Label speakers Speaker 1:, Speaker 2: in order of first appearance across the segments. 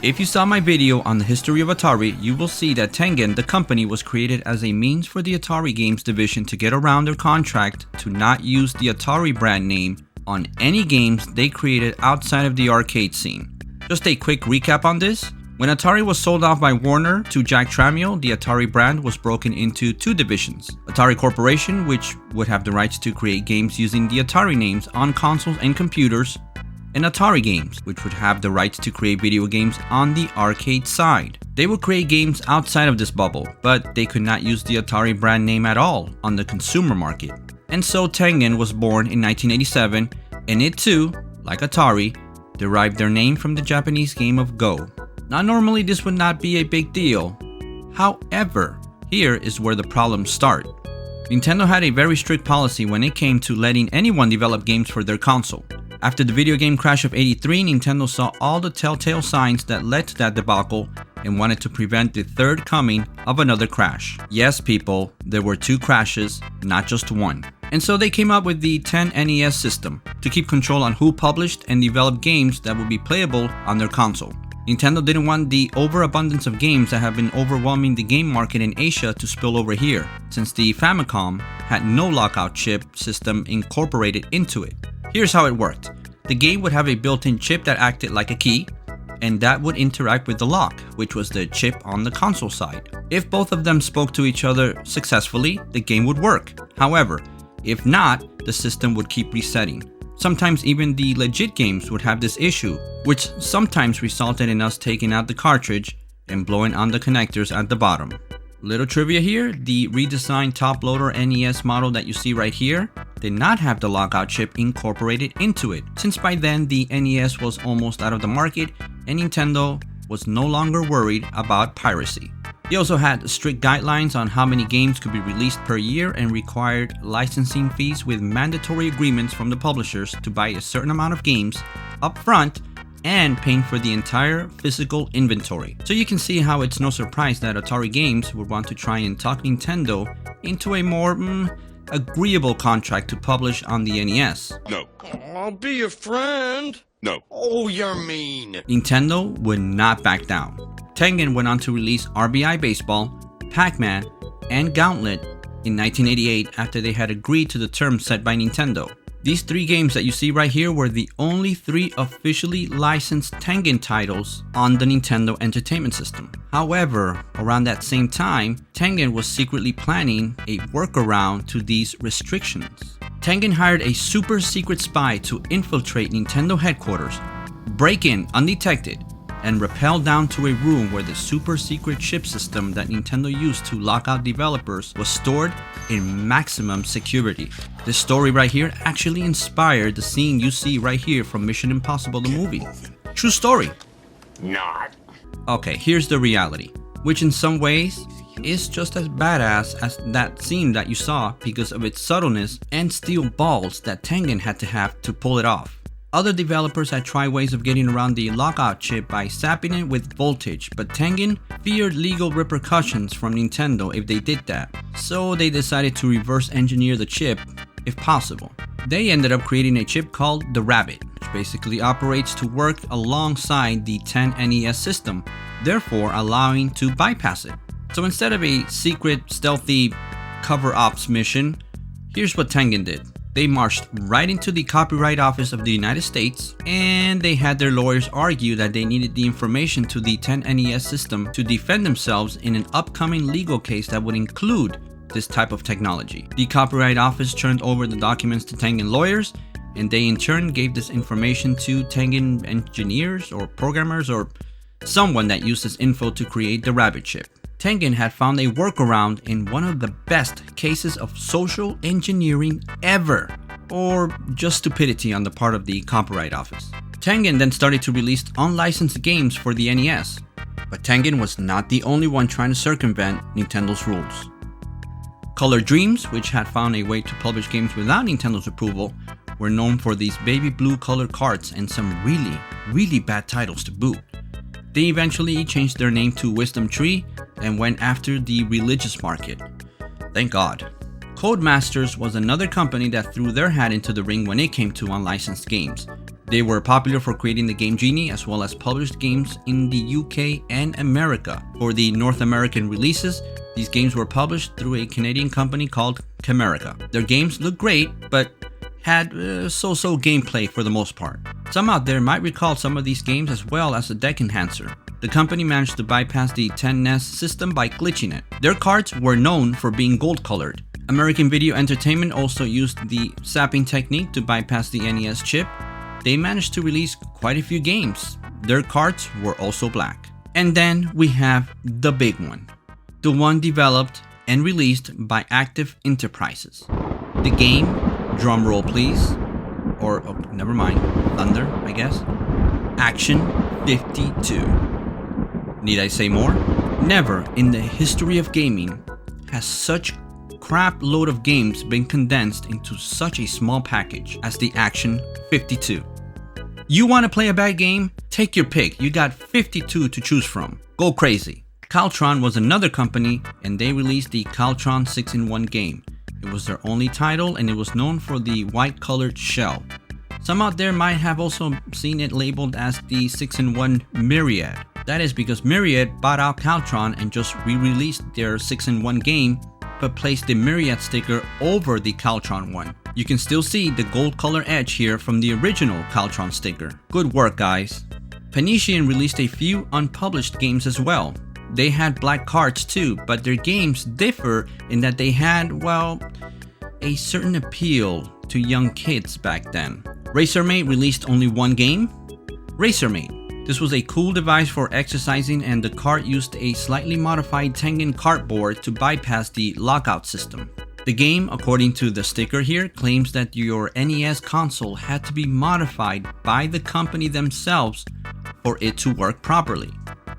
Speaker 1: If you saw my video on the history of Atari, you will see that Tengen, the company, was created as a means for the Atari Games division to get around their contract to not use the Atari brand name on any games they created outside of the arcade scene. Just a quick recap on this. When Atari was sold off by Warner to Jack Tramiel, the Atari brand was broken into two divisions. Atari Corporation, which would have the rights to create games using the Atari names on consoles and computers, and Atari Games, which would have the rights to create video games on the arcade side. They would create games outside of this bubble, but they could not use the Atari brand name at all on the consumer market. And so Tengen was born in 1987, and it too, like Atari, derived their name from the Japanese game of Go. Now normally this would not be a big deal. However, here is where the problems start. Nintendo had a very strict policy when it came to letting anyone develop games for their console. After the video game crash of '83, Nintendo saw all the telltale signs that led to that debacle and wanted to prevent the third coming of another crash. Yes, people, there were two crashes, not just one. And so they came up with the 10NES system to keep control on who published and developed games that would be playable on their console. Nintendo didn't want the overabundance of games that have been overwhelming the game market in Asia to spill over here, since the Famicom had no lockout chip system incorporated into it. Here's how it worked. The game would have a built-in chip that acted like a key, and that would interact with the lock, which was the chip on the console side. If both of them spoke to each other successfully, the game would work. However, if not, the system would keep resetting. Sometimes even the legit games would have this issue, which sometimes resulted in us taking out the cartridge and blowing on the connectors at the bottom. Little trivia here, the redesigned top-loader NES model that you see right here did not have the lockout chip incorporated into it, since by then the NES was almost out of the market and Nintendo was no longer worried about piracy. They also had strict guidelines on how many games could be released per year and required licensing fees with mandatory agreements from the publishers to buy a certain amount of games up front and paying for the entire physical inventory. So you can see how it's no surprise that Atari Games would want to try and talk Nintendo into a more agreeable contract to publish on the NES.
Speaker 2: No.
Speaker 3: I'll be your friend.
Speaker 2: No.
Speaker 3: Oh, you're mean.
Speaker 1: Nintendo would not back down. Tengen went on to release RBI Baseball, Pac-Man, and Gauntlet in 1988 after they had agreed to the terms set by Nintendo. These three games that you see right here were the only three officially licensed Tengen titles on the Nintendo Entertainment System. However, around that same time, Tengen was secretly planning a workaround to these restrictions. Tengen hired a super secret spy to infiltrate Nintendo headquarters, break in undetected, and rappel down to a room where the super secret chip system that Nintendo used to lock out developers was stored in maximum security. This story right here actually inspired the scene you see right here from Mission Impossible the movie. True story.
Speaker 3: Not.
Speaker 1: Okay, here's the reality, which in some ways is just as badass as that scene that you saw because of its subtleness and steel balls that Tengen had to have to pull it off. Other developers had tried ways of getting around the lockout chip by sapping it with voltage, but Tengen feared legal repercussions from Nintendo if they did that, so they decided to reverse engineer the chip if possible. They ended up creating a chip called the Rabbit, which basically operates to work alongside the 10NES system, therefore allowing to bypass it. So instead of a secret, stealthy cover ops mission, here's what Tengen did. They marched right into the Copyright Office of the United States and they had their lawyers argue that they needed the information to the 10NES system to defend themselves in an upcoming legal case that would include this type of technology. The Copyright Office turned over the documents to Tengen lawyers and they in turn gave this information to Tengen engineers or programmers or someone that used this info to create the Rabbit chip. Tengen had found a workaround in one of the best cases of social engineering ever, or just stupidity on the part of the Copyright Office. Tengen then started to release unlicensed games for the NES, but Tengen was not the only one trying to circumvent Nintendo's rules. Color Dreams, which had found a way to publish games without Nintendo's approval, were known for these baby blue colored cards and some really bad titles to boot. They eventually changed their name to Wisdom Tree and went after the religious market. Thank God. Codemasters was another company that threw their hat into the ring when it came to unlicensed games. They were popular for creating the game Genie as well as published games in the UK and America. For the North American releases, these games were published through a Canadian company called Camerica. Their games looked great, but had so-so gameplay for the most part. Some out there might recall some of these games as well as a deck enhancer. The company managed to bypass the 10NES system by glitching it. Their cards were known for being gold colored. American Video Entertainment also used the sapping technique to bypass the NES chip. They managed to release quite a few games. Their cards were also black. And then we have the big one. The one developed and released by Active Enterprises. The game, drum roll please, or oh, never mind, thunder, I guess. Action 52. Need I say more? Never in the history of gaming has such crap load of games been condensed into such a small package as the Action 52. You want to play a bad game? Take your pick. You got 52 to choose from. Go crazy. Caltron was another company and they released the Caltron 6-in-1 game. It was their only title and it was known for the white colored shell. Some out there might have also seen it labeled as the 6-in-1 Myriad. That is because Myriad bought out Caltron and just re-released their 6-in-1 game, but placed the Myriad sticker over the Caltron one. You can still see the gold color edge here from the original Caltron sticker. Good work, guys. Panician released a few unpublished games as well. They had black cards too, but their games differ in that they had, well, a certain appeal to young kids back then. RacerMate released only one game, RacerMate. This was a cool device for exercising and the cart used a slightly modified Tengen cartboard to bypass the lockout system. The game, according to the sticker here, claims that your NES console had to be modified by the company themselves for it to work properly.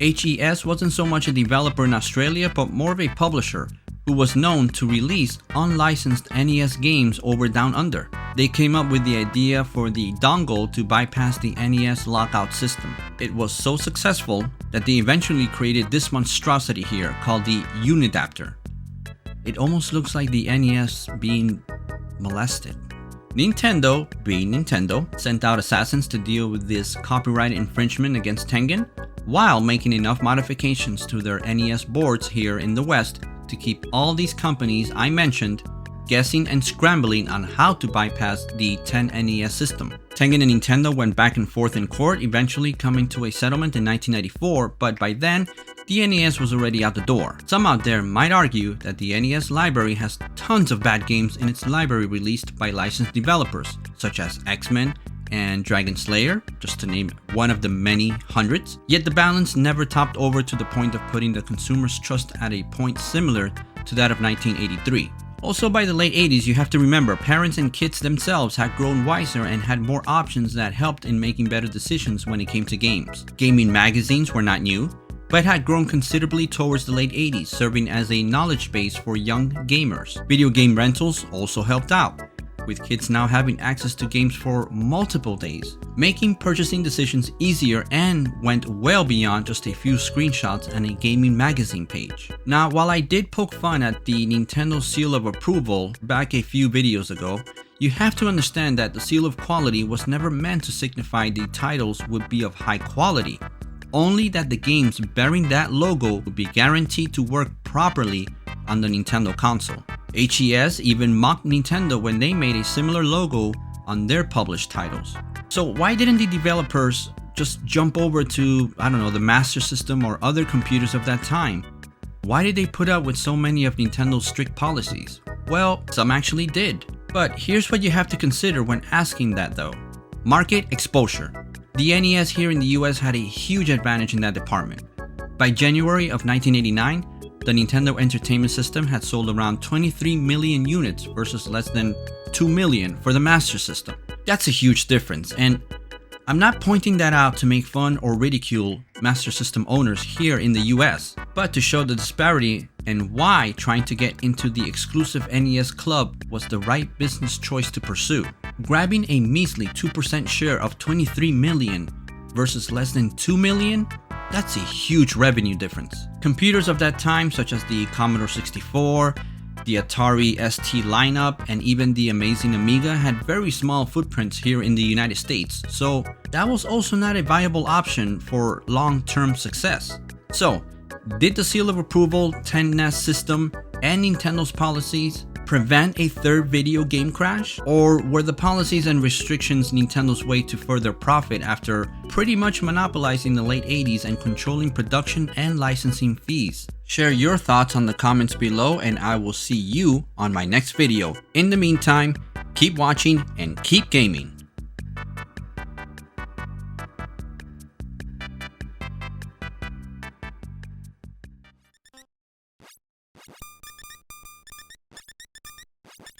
Speaker 1: HES wasn't so much a developer in Australia, but more of a publisher who was known to release unlicensed NES games over down under. They came up with the idea for the dongle to bypass the NES lockout system. It was so successful that they eventually created this monstrosity here called the Unidapter. It almost looks like the NES being molested. Nintendo, being Nintendo, sent out assassins to deal with this copyright infringement against Tengen, while making enough modifications to their NES boards here in the West to keep all these companies I mentioned guessing and scrambling on how to bypass the 10NES system. Tengen and Nintendo went back and forth in court, eventually coming to a settlement in 1994, but by then, the NES was already out the door. Some out there might argue that the NES library has tons of bad games in its library released by licensed developers, such as X-Men and Dragon Slayer, just to name one of the many hundreds. Yet the balance never topped over to the point of putting the consumer's trust at a point similar to that of 1983. Also, by the late 80s, you have to remember, parents and kids themselves had grown wiser and had more options that helped in making better decisions when it came to games. Gaming magazines were not new, but had grown considerably towards the late 80s, serving as a knowledge base for young gamers. Video game rentals also helped out, with kids now having access to games for multiple days, making purchasing decisions easier and went well beyond just a few screenshots and a gaming magazine page. Now, while I did poke fun at the Nintendo seal of approval back a few videos ago, you have to understand that the seal of quality was never meant to signify the titles would be of high quality, only that the games bearing that logo would be guaranteed to work properly on the Nintendo console. HES even mocked Nintendo when they made a similar logo on their published titles. So why didn't the developers just jump over to, I don't know, the Master System or other computers of that time? Why did they put up with so many of Nintendo's strict policies? Well, some actually did. But here's what you have to consider when asking that though. Market exposure. The NES here in the US had a huge advantage in that department. By January of 1989, the Nintendo Entertainment System had sold around 23 million units versus less than 2 million for the Master System. That's a huge difference, and I'm not pointing that out to make fun or ridicule Master System owners here in the US, but to show the disparity and why trying to get into the exclusive NES club was the right business choice to pursue. Grabbing a measly 2% share of 23 million versus less than 2 million? That's a huge revenue difference. Computers of that time, such as the Commodore 64 The Atari ST lineup and even the amazing Amiga had very small footprints here in the United States, so that was also not a viable option for long-term success. So, did the seal of approval, 10NES system, and Nintendo's policies prevent a third video game crash? Or were the policies and restrictions Nintendo's way to further profit after pretty much monopolizing the late 80s and controlling production and licensing fees? Share your thoughts on the comments below and I will see you on my next video. In the meantime, keep watching and keep gaming.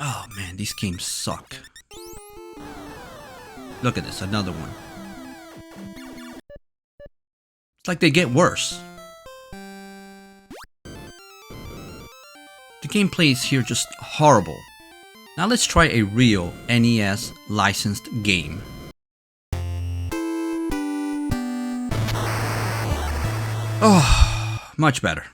Speaker 1: Oh man, these games suck. Look at this, another one. It's like they get worse. The gameplay is here just horrible. Now let's try a real NES licensed game. Oh, much better.